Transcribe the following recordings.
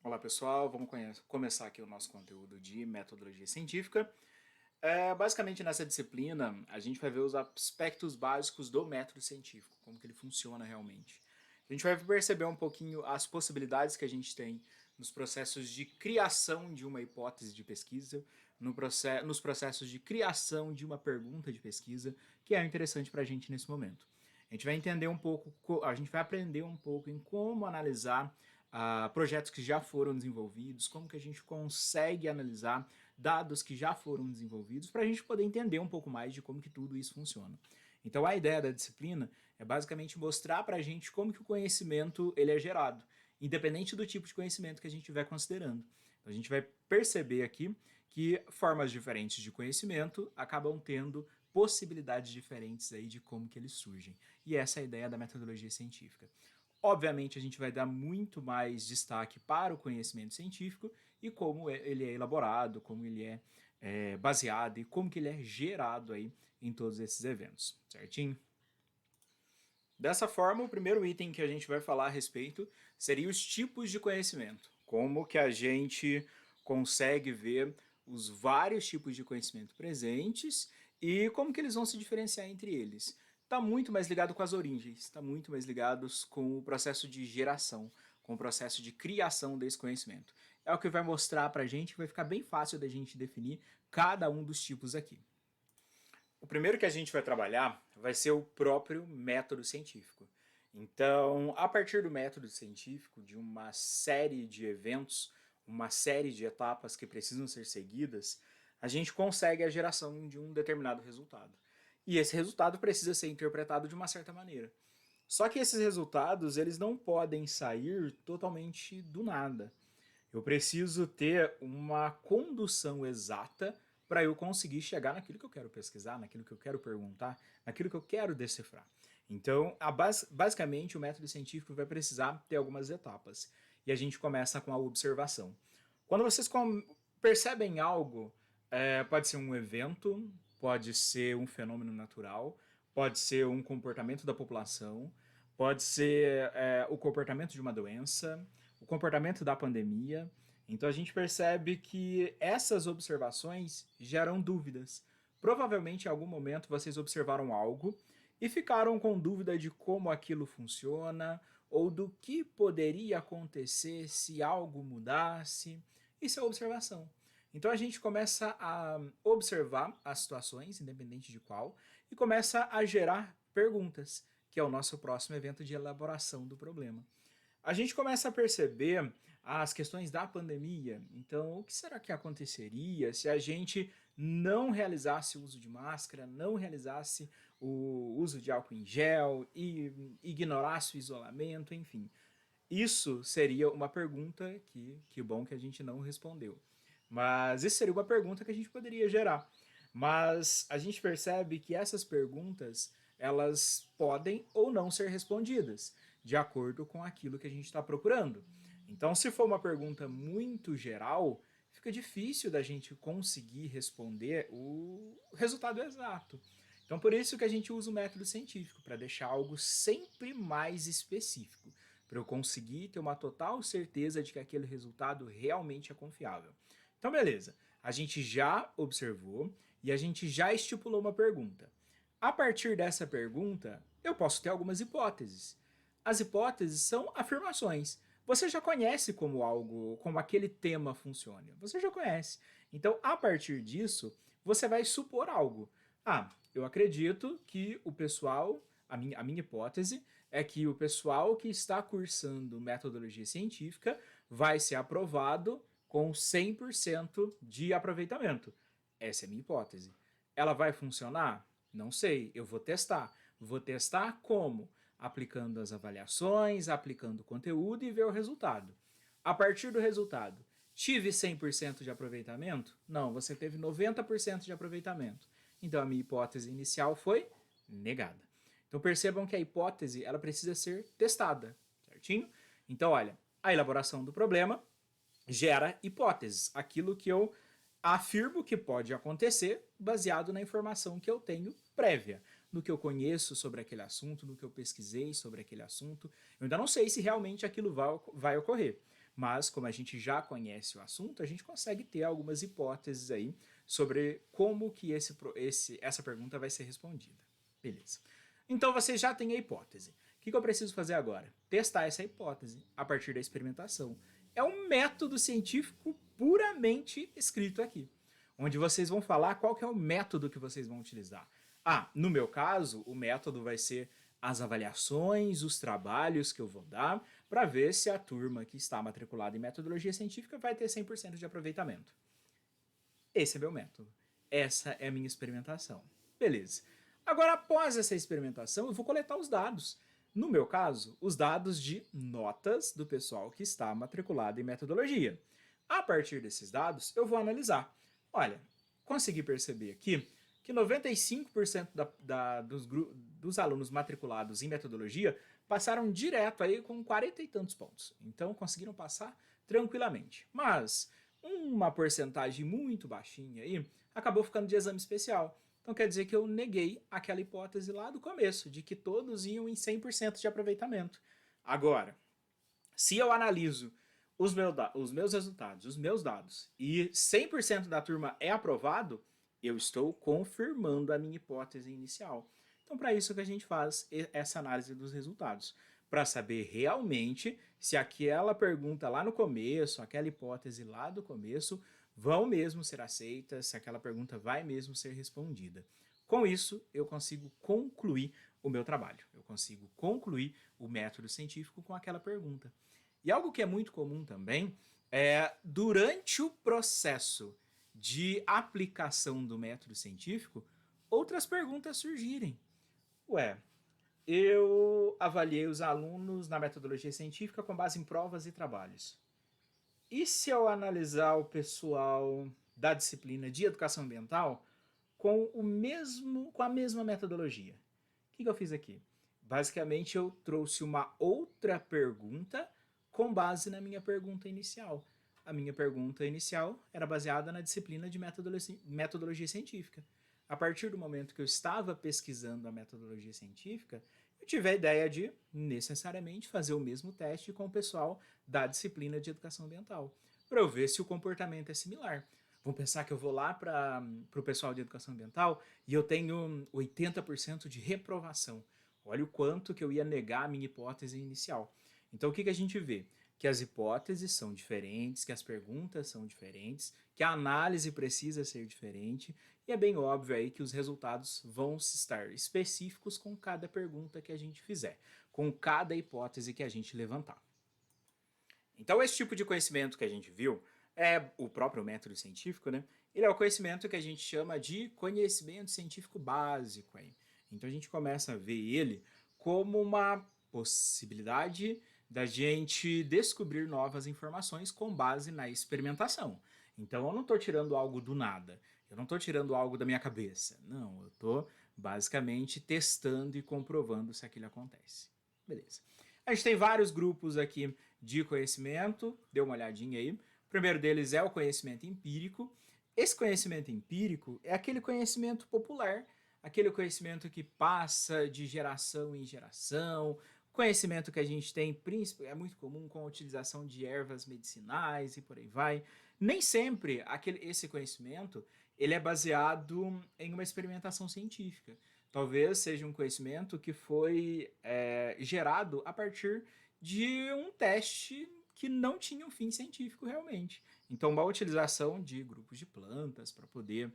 Olá pessoal, vamos começar aqui o nosso conteúdo de metodologia científica. Basicamente nessa disciplina a gente vai ver os aspectos básicos do método científico, como que ele funciona realmente. A gente vai perceber um pouquinho as possibilidades que a gente tem nos processos de criação de uma hipótese de pesquisa, nos processos de criação de uma pergunta de pesquisa, que é interessante para a gente nesse momento. A gente vai entender um pouco, a gente vai aprender um pouco em como analisar projetos que já foram desenvolvidos, como que a gente consegue analisar dados que já foram desenvolvidos para a gente poder entender um pouco mais de como que tudo isso funciona. Então a ideia da disciplina é basicamente mostrar para a gente como que o conhecimento ele é gerado, independente do tipo de conhecimento que a gente estiver considerando. Então a gente vai perceber aqui que formas diferentes de conhecimento acabam tendo possibilidades diferentes aí de como que eles surgem. E essa é a ideia da metodologia científica. Obviamente, a gente vai dar muito mais destaque para o conhecimento científico e como ele é elaborado, como ele é baseado e como que ele é gerado aí em todos esses eventos, certinho? Dessa forma, o primeiro item que a gente vai falar a respeito seria os tipos de conhecimento. Como que a gente consegue ver os vários tipos de conhecimento presentes e como que eles vão se diferenciar entre eles. Está muito mais ligado com as origens, está muito mais ligado com o processo de geração, com o processo de criação desse conhecimento. É o que vai mostrar para a gente, vai ficar bem fácil da gente definir cada um dos tipos aqui. O primeiro que a gente vai trabalhar vai ser o próprio método científico. Então, a partir do método científico, de uma série de eventos, uma série de etapas que precisam ser seguidas, a gente consegue a geração de um determinado resultado. E esse resultado precisa ser interpretado de uma certa maneira. Só que esses resultados, eles não podem sair totalmente do nada. Eu preciso ter uma condução exata para eu conseguir chegar naquilo que eu quero pesquisar, naquilo que eu quero perguntar, naquilo que eu quero decifrar. Então, basicamente, o método científico vai precisar ter algumas etapas. E a gente começa com a observação. Quando vocês percebem algo, pode ser um evento, pode ser um fenômeno natural, pode ser um comportamento da população, pode ser o comportamento de uma doença, o comportamento da pandemia. Então a gente percebe que essas observações geram dúvidas. Provavelmente em algum momento vocês observaram algo e ficaram com dúvida de como aquilo funciona ou do que poderia acontecer se algo mudasse. Isso é observação. Então a gente começa a observar as situações, independente de qual, e começa a gerar perguntas, que é o nosso próximo evento de elaboração do problema. A gente começa a perceber as questões da pandemia. Então, o que será que aconteceria se a gente não realizasse o uso de máscara, não realizasse o uso de álcool em gel e ignorasse o isolamento, enfim. Isso seria uma pergunta que bom que a gente não respondeu. Mas isso seria uma pergunta que a gente poderia gerar. Mas a gente percebe que essas perguntas elas podem ou não ser respondidas, de acordo com aquilo que a gente está procurando. Então, se for uma pergunta muito geral, fica difícil da gente conseguir responder o resultado exato. Então, por isso que a gente usa o método científico, para deixar algo sempre mais específico, para eu conseguir ter uma total certeza de que aquele resultado realmente é confiável. Então, beleza. A gente já observou e a gente já estipulou uma pergunta. A partir dessa pergunta, eu posso ter algumas hipóteses. As hipóteses são afirmações. Você já conhece como algo, como aquele tema funciona. Você já conhece. Então, a partir disso, você vai supor algo. Ah, eu acredito que o pessoal, a minha hipótese é que o pessoal que está cursando metodologia científica vai ser aprovado com 100% de aproveitamento. Essa é a minha hipótese. Ela vai funcionar? Não sei, eu vou testar. Vou testar como? Aplicando as avaliações, aplicando o conteúdo e ver o resultado. A partir do resultado, tive 100% de aproveitamento? Não, você teve 90% de aproveitamento. Então a minha hipótese inicial foi negada. Então percebam que a hipótese ela precisa ser testada, certinho? Então olha, a elaboração do problema gera hipóteses, aquilo que eu afirmo que pode acontecer baseado na informação que eu tenho prévia, no que eu conheço sobre aquele assunto, no que eu pesquisei sobre aquele assunto. Eu ainda não sei se realmente aquilo vai ocorrer, mas como a gente já conhece o assunto, a gente consegue ter algumas hipóteses aí sobre como que essa pergunta vai ser respondida. Beleza. Então você já tem a hipótese. O que eu preciso fazer agora? Testar essa hipótese a partir da experimentação. É um método científico puramente escrito aqui, onde vocês vão falar qual que é o método que vocês vão utilizar. No meu caso, o método vai ser as avaliações, os trabalhos que eu vou dar, para ver se a turma que está matriculada em metodologia científica vai ter 100% de aproveitamento. Esse é meu método. Essa é a minha experimentação. Beleza. Agora, após essa experimentação, eu vou coletar os dados. No meu caso, os dados de notas do pessoal que está matriculado em metodologia. A partir desses dados, eu vou analisar. Olha, consegui perceber aqui que 95% dos alunos matriculados em metodologia passaram direto aí com 40 e tantos pontos. Então, conseguiram passar tranquilamente. Mas uma porcentagem muito baixinha aí acabou ficando de exame especial. Então quer dizer que eu neguei aquela hipótese lá do começo, de que todos iam em 100% de aproveitamento. Agora, se eu analiso os meus resultados, os meus dados, e 100% da turma é aprovado, eu estou confirmando a minha hipótese inicial. Então, para isso que a gente faz essa análise dos resultados, para saber realmente se aquela pergunta lá no começo, aquela hipótese lá do começo, vão mesmo ser aceitas, se aquela pergunta vai mesmo ser respondida. Com isso, eu consigo concluir o meu trabalho, eu consigo concluir o método científico com aquela pergunta. E algo que é muito comum também é, durante o processo de aplicação do método científico, outras perguntas surgirem. Ué, eu avaliei os alunos na metodologia científica com base em provas e trabalhos. E se eu analisar o pessoal da disciplina de educação ambiental com a mesma metodologia? O que eu fiz aqui? Basicamente, eu trouxe uma outra pergunta com base na minha pergunta inicial. A minha pergunta inicial era baseada na disciplina de metodologia científica. A partir do momento que eu estava pesquisando a metodologia científica, eu tive a ideia de, necessariamente, fazer o mesmo teste com o pessoal da disciplina de educação ambiental, para eu ver se o comportamento é similar. Vamos pensar que eu vou lá para o pessoal de educação ambiental e eu tenho 80% de reprovação. Olha o quanto que eu ia negar a minha hipótese inicial. Então, o que a gente vê? Que as hipóteses são diferentes, que as perguntas são diferentes, que a análise precisa ser diferente, e é bem óbvio aí que os resultados vão estar específicos com cada pergunta que a gente fizer, com cada hipótese que a gente levantar. Então, esse tipo de conhecimento que a gente viu é o próprio método científico, né? Ele é o conhecimento que a gente chama de conhecimento científico básico. Aí. Então, a gente começa a ver ele como uma possibilidade da gente descobrir novas informações com base na experimentação. Então, eu não estou tirando algo do nada. Eu não estou tirando algo da minha cabeça. Não, eu estou basicamente testando e comprovando se aquilo acontece. Beleza. A gente tem vários grupos aqui de conhecimento. Dê uma olhadinha aí. O primeiro deles é o conhecimento empírico. Esse conhecimento empírico é aquele conhecimento popular, aquele conhecimento que passa de geração em geração, conhecimento que a gente tem, é muito comum com a utilização de ervas medicinais e por aí vai. Nem sempre esse conhecimento ele é baseado em uma experimentação científica. Talvez seja um conhecimento que foi gerado a partir de um teste que não tinha um fim científico realmente. Então, uma utilização de grupos de plantas para poder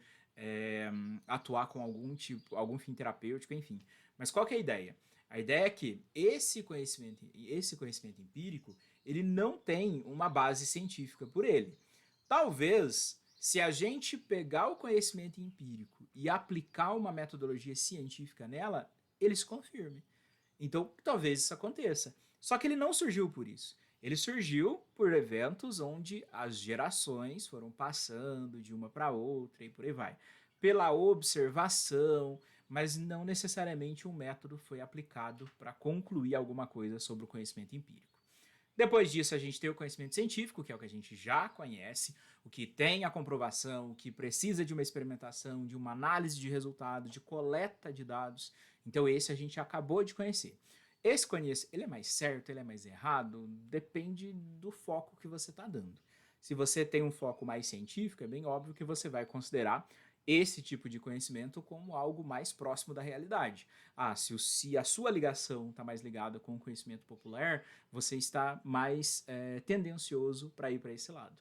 atuar com algum fim terapêutico, enfim. Mas qual que é a ideia? A ideia é que esse conhecimento empírico, ele não tem uma base científica por ele. Talvez, se a gente pegar o conhecimento empírico e aplicar uma metodologia científica nela, ele se confirme. Então, talvez isso aconteça. Só que ele não surgiu por isso. Ele surgiu por eventos onde as gerações foram passando de uma para outra e por aí vai. Pela observação, mas não necessariamente um método foi aplicado para concluir alguma coisa sobre o conhecimento empírico. Depois disso, a gente tem o conhecimento científico, que é o que a gente já conhece, o que tem a comprovação, o que precisa de uma experimentação, de uma análise de resultados, de coleta de dados. Então, esse a gente acabou de conhecer. Esse conhecimento, ele é mais certo, ele é mais errado? Depende do foco que você está dando. Se você tem um foco mais científico, é bem óbvio que você vai considerar esse tipo de conhecimento como algo mais próximo da realidade. Se a sua ligação está mais ligada com o conhecimento popular, você está mais tendencioso para ir para esse lado.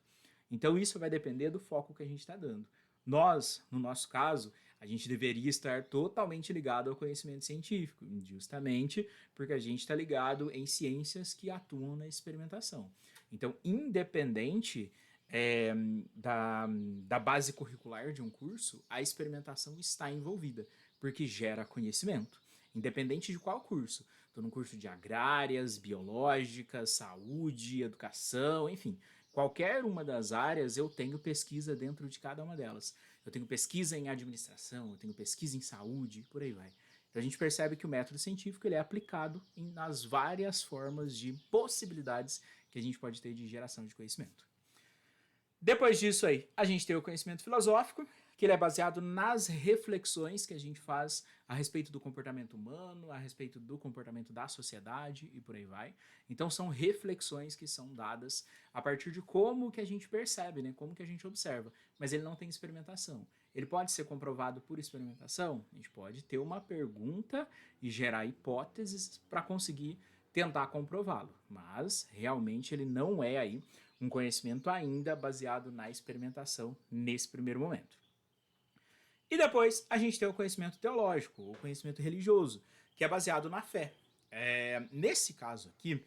Então isso vai depender do foco que a gente está dando. Nós, no nosso caso, a gente deveria estar totalmente ligado ao conhecimento científico, justamente porque a gente está ligado em ciências que atuam na experimentação. Então, independente é, da base curricular de um curso, a experimentação está envolvida, porque gera conhecimento, independente de qual curso. Estou num curso de agrárias, biológicas, saúde, educação, enfim. Qualquer uma das áreas eu tenho pesquisa dentro de cada uma delas. Eu tenho pesquisa em administração, eu tenho pesquisa em saúde, por aí vai. Então a gente percebe que o método científico ele é aplicado nas várias formas de possibilidades que a gente pode ter de geração de conhecimento. Depois disso aí, a gente tem o conhecimento filosófico, que ele é baseado nas reflexões que a gente faz a respeito do comportamento humano, a respeito do comportamento da sociedade e por aí vai. Então são reflexões que são dadas a partir de como que a gente percebe, né? Como que a gente observa. Mas ele não tem experimentação. Ele pode ser comprovado por experimentação? A gente pode ter uma pergunta e gerar hipóteses para conseguir tentar comprová-lo. Mas realmente ele não é aí um conhecimento ainda baseado na experimentação nesse primeiro momento. E depois a gente tem o conhecimento teológico, o conhecimento religioso, que é baseado na fé. Nesse caso aqui,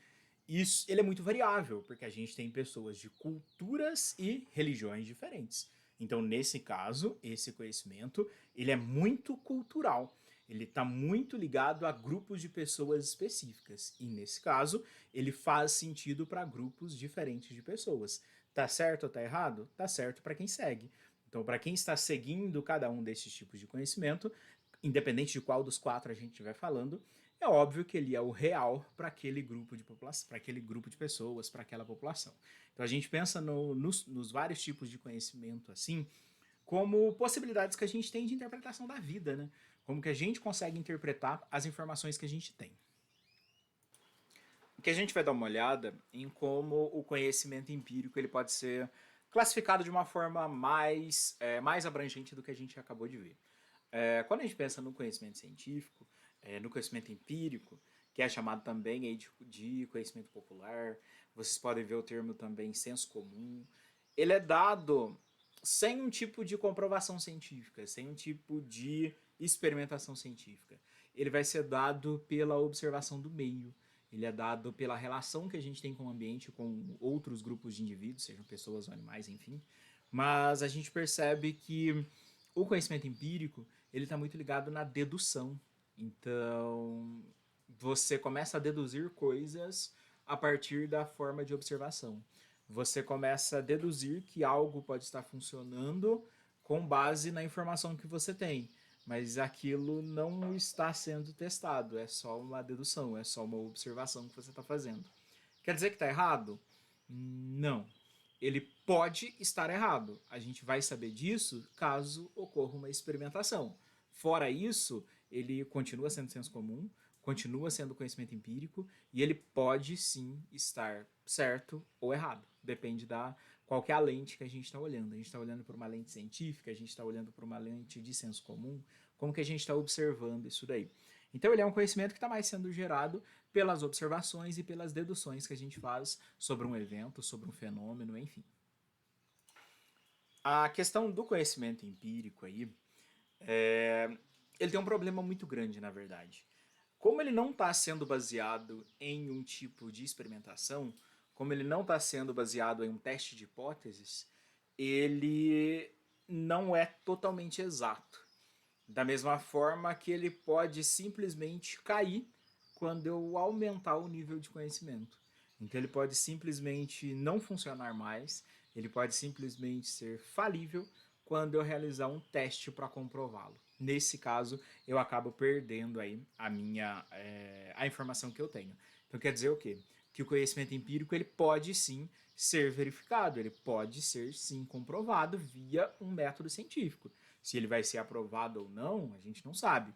ele é muito variável, porque a gente tem pessoas de culturas e religiões diferentes. Então, nesse caso, esse conhecimento ele é muito cultural. Ele está muito ligado a grupos de pessoas específicas. E nesse caso, ele faz sentido para grupos diferentes de pessoas. Tá certo ou tá errado? Tá certo para quem segue. Então, para quem está seguindo cada um desses tipos de conhecimento, independente de qual dos quatro a gente estiver falando, é óbvio que ele é o real para aquele grupo de população, para aquele grupo de pessoas, para aquela população. Então a gente pensa nos vários tipos de conhecimento assim, como possibilidades que a gente tem de interpretação da vida, né? Como que a gente consegue interpretar as informações que a gente tem. Que a gente vai dar uma olhada em como o conhecimento empírico ele pode ser classificado de uma forma mais abrangente do que a gente acabou de ver. Quando a gente pensa no conhecimento científico, no conhecimento empírico, que é chamado também aí de conhecimento popular, vocês podem ver o termo também senso comum, ele é dado sem um tipo de comprovação científica, sem um tipo de experimentação científica. Ele vai ser dado pela observação do meio, ele é dado pela relação que a gente tem com o ambiente, com outros grupos de indivíduos, sejam pessoas ou animais, enfim. Mas a gente percebe que o conhecimento empírico ele está muito ligado na dedução. Então, você começa a deduzir coisas a partir da forma de observação. Você começa a deduzir que algo pode estar funcionando com base na informação que você tem. Mas aquilo não está sendo testado, é só uma dedução, é só uma observação que você está fazendo. Quer dizer que está errado? Não. Ele pode estar errado. A gente vai saber disso caso ocorra uma experimentação. Fora isso, ele continua sendo senso comum, continua sendo conhecimento empírico e ele pode sim estar certo ou errado. Depende da qual que é a lente que a gente está olhando. A gente está olhando por uma lente científica, a gente está olhando por uma lente de senso comum, como que a gente está observando isso daí. Então ele é um conhecimento que está mais sendo gerado pelas observações e pelas deduções que a gente faz sobre um evento, sobre um fenômeno, enfim. A questão do conhecimento empírico aí, ele tem um problema muito grande, na verdade. Como ele não está sendo baseado em um tipo de experimentação, como ele não está sendo baseado em um teste de hipóteses, ele não é totalmente exato. Da mesma forma que ele pode simplesmente cair quando eu aumentar o nível de conhecimento. Então ele pode simplesmente não funcionar mais, ele pode simplesmente ser falível quando eu realizar um teste para comprová-lo. Nesse caso, eu acabo perdendo aí a informação que eu tenho. Então quer dizer o quê? Que o conhecimento empírico ele pode sim ser verificado, ele pode ser sim comprovado via um método científico. Se ele vai ser aprovado ou não, a gente não sabe.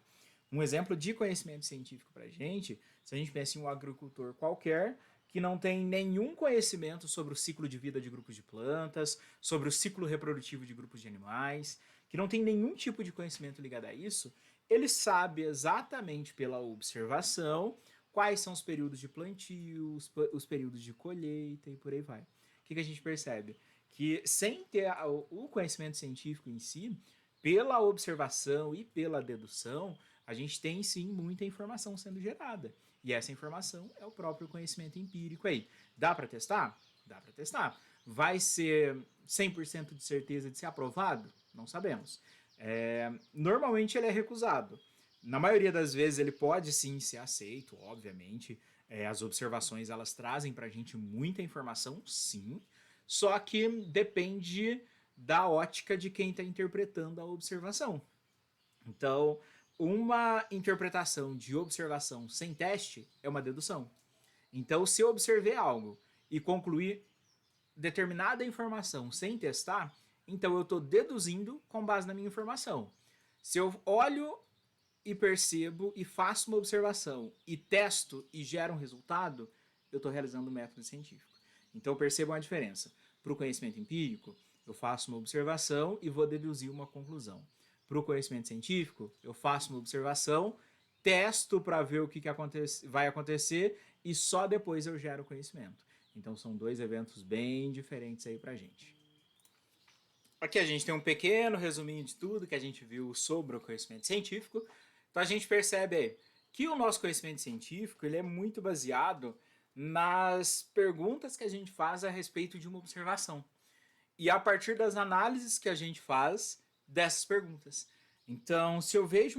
Um exemplo de conhecimento científico para a gente, se a gente pensa em um agricultor qualquer que não tem nenhum conhecimento sobre o ciclo de vida de grupos de plantas, sobre o ciclo reprodutivo de grupos de animais, que não tem nenhum tipo de conhecimento ligado a isso, ele sabe exatamente pela observação quais são os períodos de plantio, os períodos de colheita e por aí vai. O que a gente percebe? Que sem ter o conhecimento científico em si, pela observação e pela dedução, a gente tem sim muita informação sendo gerada. E essa informação é o próprio conhecimento empírico aí. Dá para testar? Dá para testar. Vai ser 100% de certeza de ser aprovado? Não sabemos. Normalmente ele é recusado. Na maioria das vezes ele pode sim ser aceito, obviamente. As observações elas trazem para a gente muita informação, sim. Só que depende da ótica de quem está interpretando a observação. Então, uma interpretação de observação sem teste é uma dedução. Então, se eu observei algo e concluir determinada informação sem testar, então eu estou deduzindo com base na minha informação. Se eu olho e percebo e faço uma observação e testo e gero um resultado, eu estou realizando um método científico. Então percebam a diferença. Para o conhecimento empírico, eu faço uma observação e vou deduzir uma conclusão. Para o conhecimento científico, eu faço uma observação, testo para ver o que vai acontecer e só depois eu gero conhecimento. Então são dois eventos bem diferentes aí para a gente. Aqui a gente tem um pequeno resuminho de tudo que a gente viu sobre o conhecimento científico. Então a gente percebe aí que o nosso conhecimento científico ele é muito baseado nas perguntas que a gente faz a respeito de uma observação. E a partir das análises que a gente faz dessas perguntas. Então, se eu vejo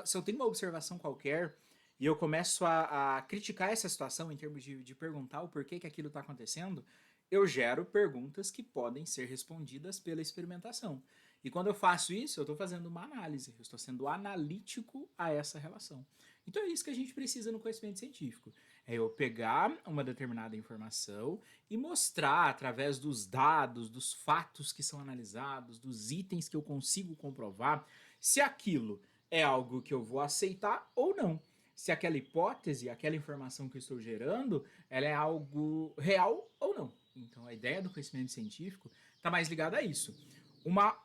se eu tenho uma observação qualquer e eu começo a criticar essa situação em termos de perguntar o porquê que aquilo está acontecendo, eu gero perguntas que podem ser respondidas pela experimentação. E quando eu faço isso, eu estou fazendo uma análise, eu estou sendo analítico a essa relação. Então é isso que a gente precisa no conhecimento científico. É eu pegar uma determinada informação e mostrar através dos dados, dos fatos que são analisados, dos itens que eu consigo comprovar, se aquilo é algo que eu vou aceitar ou não. Se aquela hipótese, aquela informação que eu estou gerando, ela é algo real ou não. Então a ideia do conhecimento científico está mais ligada a isso.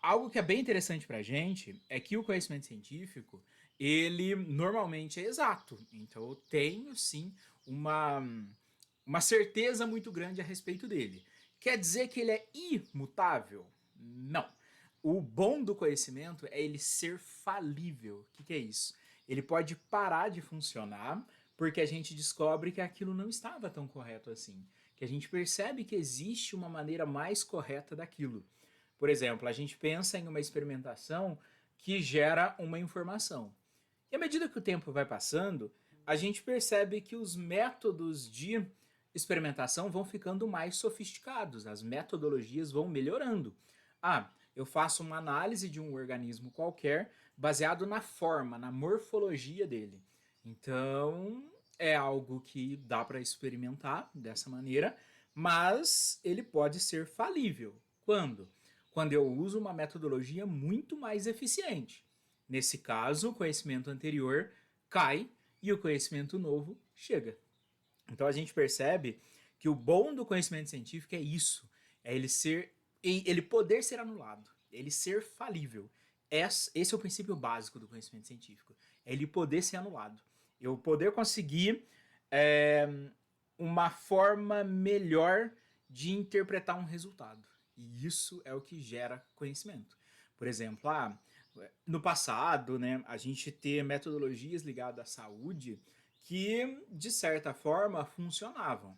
Algo que é bem interessante para a gente é que o conhecimento científico, ele normalmente é exato. Então eu tenho sim uma certeza muito grande a respeito dele. Quer dizer que ele é imutável? Não. O bom do conhecimento é ele ser falível. O que é isso? Ele pode parar de funcionar porque a gente descobre que aquilo não estava tão correto assim. Que a gente percebe que existe uma maneira mais correta daquilo. Por exemplo, a gente pensa em uma experimentação que gera uma informação. E à medida que o tempo vai passando, a gente percebe que os métodos de experimentação vão ficando mais sofisticados, as metodologias vão melhorando. Eu faço uma análise de um organismo qualquer baseado na forma, na morfologia dele. Então, é algo que dá para experimentar dessa maneira, mas ele pode ser falível. Quando? Quando eu uso uma metodologia muito mais eficiente. Nesse caso, o conhecimento anterior cai e o conhecimento novo chega. Então a gente percebe que o bom do conhecimento científico é isso, é ele poder ser anulado, ele ser falível. Esse é o princípio básico do conhecimento científico, é ele poder ser anulado. Eu poder conseguir uma forma melhor de interpretar um resultado. E isso é o que gera conhecimento. Por exemplo, no passado, né, a gente tem metodologias ligadas à saúde que, de certa forma, funcionavam.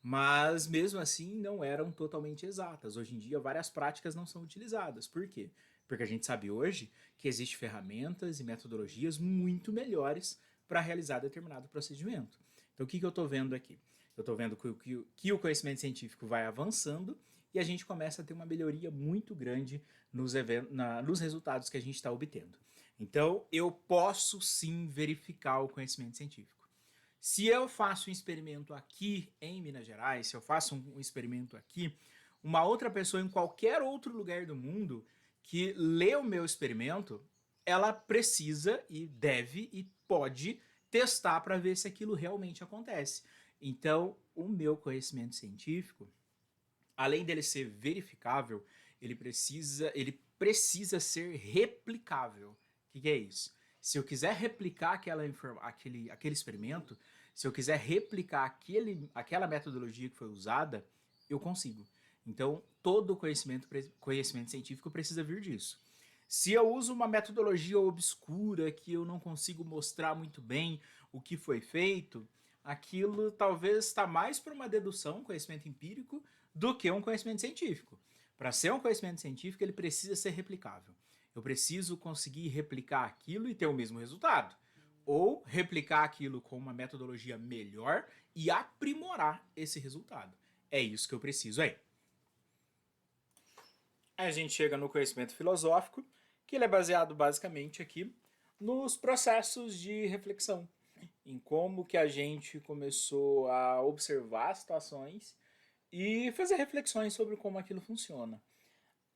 Mas, mesmo assim, não eram totalmente exatas. Hoje em dia, várias práticas não são utilizadas. Por quê? Porque a gente sabe hoje que existem ferramentas e metodologias muito melhores para realizar determinado procedimento. Então, o que eu estou vendo aqui? Eu estou vendo que o conhecimento científico vai avançando e a gente começa a ter uma melhoria muito grande nos resultados que a gente está obtendo. Então, eu posso sim verificar o conhecimento científico. Se eu faço um experimento aqui em Minas Gerais, se eu faço um experimento aqui, uma outra pessoa em qualquer outro lugar do mundo que lê o meu experimento, ela precisa e deve e pode testar para ver se aquilo realmente acontece. Então, o meu conhecimento científico, além dele ser verificável, ele precisa ser replicável. O que é isso? Se eu quiser replicar aquele experimento, se eu quiser replicar aquela metodologia que foi usada, eu consigo. Então, todo conhecimento científico precisa vir disso. Se eu uso uma metodologia obscura que eu não consigo mostrar muito bem o que foi feito, aquilo talvez está mais para uma dedução, conhecimento empírico, do que um conhecimento científico. Para ser um conhecimento científico, ele precisa ser replicável. Eu preciso conseguir replicar aquilo e ter o mesmo resultado. Ou replicar aquilo com uma metodologia melhor e aprimorar esse resultado. É isso que eu preciso aí. Aí a gente chega no conhecimento filosófico, que ele é baseado basicamente aqui nos processos de reflexão, em como que a gente começou a observar situações e fazer reflexões sobre como aquilo funciona.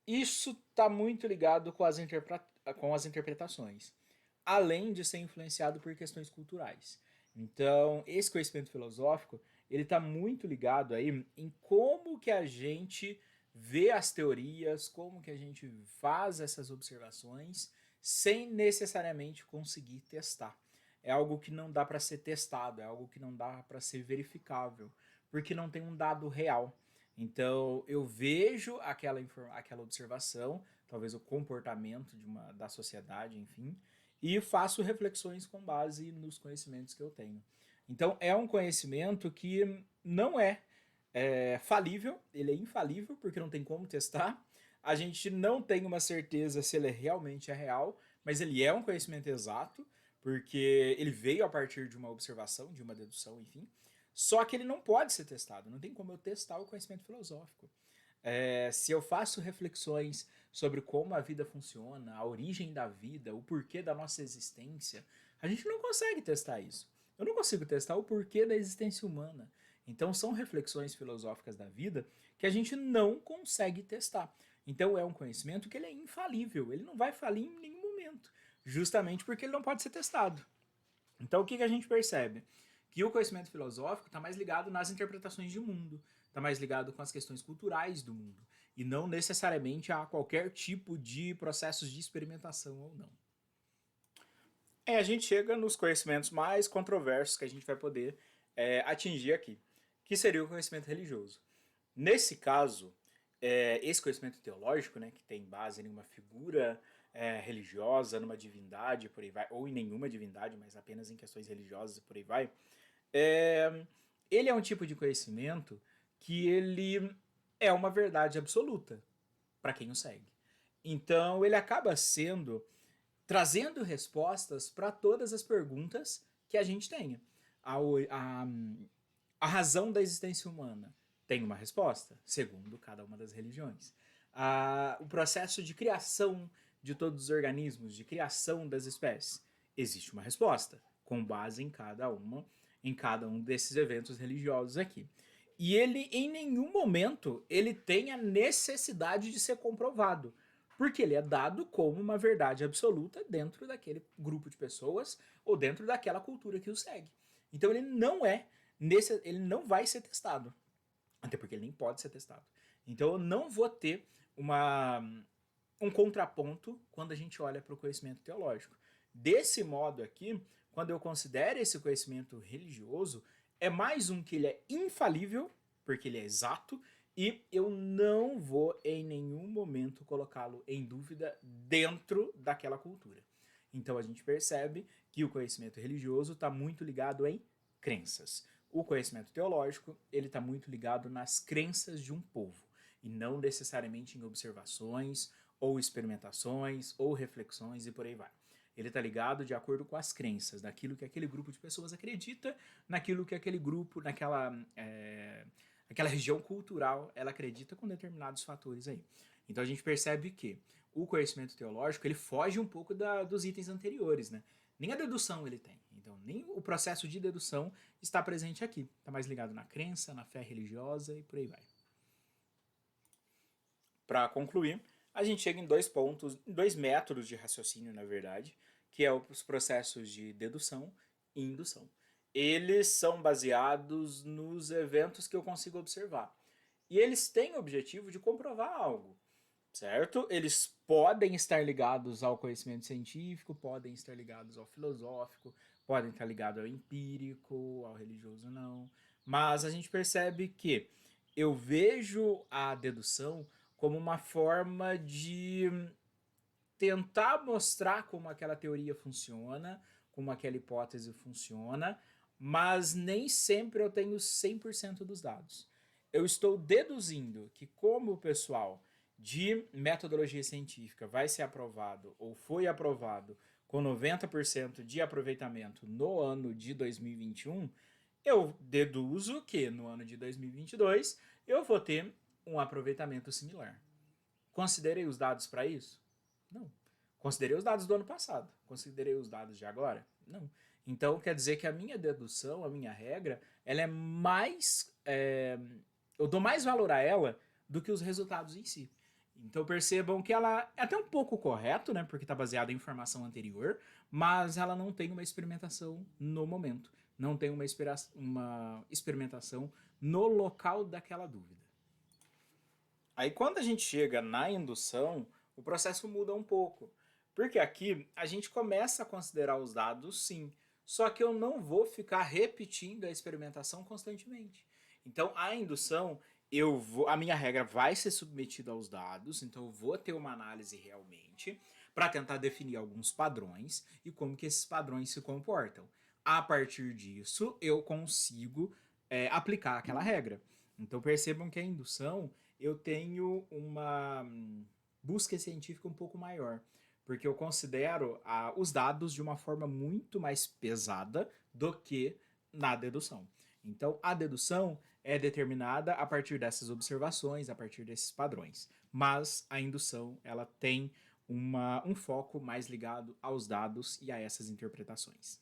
Isso está muito ligado com as interpretações, além de ser influenciado por questões culturais. Então, esse conhecimento filosófico, ele está muito ligado aí em como que a gente vê as teorias, como que a gente faz essas observações, sem necessariamente conseguir testar. É algo que não dá para ser testado, é algo que não dá para ser verificável, porque não tem um dado real. Então, eu vejo aquela observação, talvez o comportamento da sociedade, enfim, e faço reflexões com base nos conhecimentos que eu tenho. Então, é um conhecimento que não é falível, ele é infalível, porque não tem como testar. A gente não tem uma certeza se ele realmente é real, mas ele é um conhecimento exato, porque ele veio a partir de uma observação, de uma dedução, enfim. Só que ele não pode ser testado, não tem como eu testar o conhecimento filosófico. Se eu faço reflexões sobre como a vida funciona, a origem da vida, o porquê da nossa existência, a gente não consegue testar isso. Eu não consigo testar o porquê da existência humana. Então são reflexões filosóficas da vida que a gente não consegue testar. Então é um conhecimento que ele é infalível, ele não vai falir em nenhum momento, justamente porque ele não pode ser testado. Então o que a gente percebe? Que o conhecimento filosófico está mais ligado nas interpretações de mundo, está mais ligado com as questões culturais do mundo, e não necessariamente a qualquer tipo de processos de experimentação ou não. A gente chega nos conhecimentos mais controversos que a gente vai poder atingir aqui, que seria o conhecimento religioso. Nesse caso, esse conhecimento teológico, né, que tem base em uma figura religiosa, numa divindade, por aí vai, ou em nenhuma divindade, mas apenas em questões religiosas, por aí vai, é, ele é um tipo de conhecimento que ele é uma verdade absoluta para quem o segue. Então, ele acaba trazendo respostas para todas as perguntas que a gente tenha. A, a razão da existência humana tem uma resposta, segundo cada uma das religiões. O processo de criação de todos os organismos, de criação das espécies, existe uma resposta, com base em cada um desses eventos religiosos aqui. E ele, em nenhum momento, ele tem a necessidade de ser comprovado, porque ele é dado como uma verdade absoluta dentro daquele grupo de pessoas ou dentro daquela cultura que o segue. Então ele não vai ser testado, até porque ele nem pode ser testado. Então eu não vou ter um contraponto quando a gente olha para o conhecimento teológico. Desse modo aqui, quando eu considero esse conhecimento religioso, é mais um que ele é infalível, porque ele é exato, e eu não vou em nenhum momento colocá-lo em dúvida dentro daquela cultura. Então a gente percebe que o conhecimento religioso está muito ligado em crenças. O conhecimento teológico ele está muito ligado nas crenças de um povo e não necessariamente em observações ou experimentações ou reflexões e por aí vai. Ele está ligado de acordo com as crenças, naquilo que aquele grupo de pessoas acredita, naquilo que aquele grupo, aquela região cultural, ela acredita com determinados fatores aí. Então a gente percebe que o conhecimento teológico ele foge um pouco dos itens anteriores, né? Nem a dedução ele tem. Então, nem o processo de dedução está presente aqui. Está mais ligado na crença, na fé religiosa e por aí vai. Para concluir, a gente chega em dois pontos, em dois métodos de raciocínio, na verdade, que é os processos de dedução e indução. Eles são baseados nos eventos que eu consigo observar. E eles têm o objetivo de comprovar algo, certo? Eles podem estar ligados ao conhecimento científico, podem estar ligados ao filosófico, podem estar ligados ao empírico, ao religioso não. Mas a gente percebe que eu vejo a dedução como uma forma de tentar mostrar como aquela teoria funciona, como aquela hipótese funciona, mas nem sempre eu tenho 100% dos dados. Eu estou deduzindo que como o pessoal de metodologia científica vai ser aprovado ou foi aprovado com 90% de aproveitamento no ano de 2021, eu deduzo que no ano de 2022 eu vou ter um aproveitamento similar. Considerei os dados para isso? Não. Considerei os dados do ano passado. Considerei os dados de agora? Não. Então quer dizer que a minha dedução, a minha regra, ela é mais. Eu dou mais valor a ela do que os resultados em si. Então percebam que ela é até um pouco correto, né? Porque está baseada em informação anterior, mas ela não tem uma experimentação no momento. Não tem uma experimentação no local daquela dúvida. Aí quando a gente chega na indução, o processo muda um pouco. Porque aqui a gente começa a considerar os dados sim, só que eu não vou ficar repetindo a experimentação constantemente. Então a indução, a minha regra vai ser submetida aos dados, então eu vou ter uma análise realmente para tentar definir alguns padrões e como que esses padrões se comportam. A partir disso, eu consigo aplicar aquela regra. Então percebam que a indução eu tenho uma busca científica um pouco maior, porque eu considero os dados de uma forma muito mais pesada do que na dedução. Então, a dedução é determinada a partir dessas observações, a partir desses padrões, mas a indução ela tem um foco mais ligado aos dados e a essas interpretações.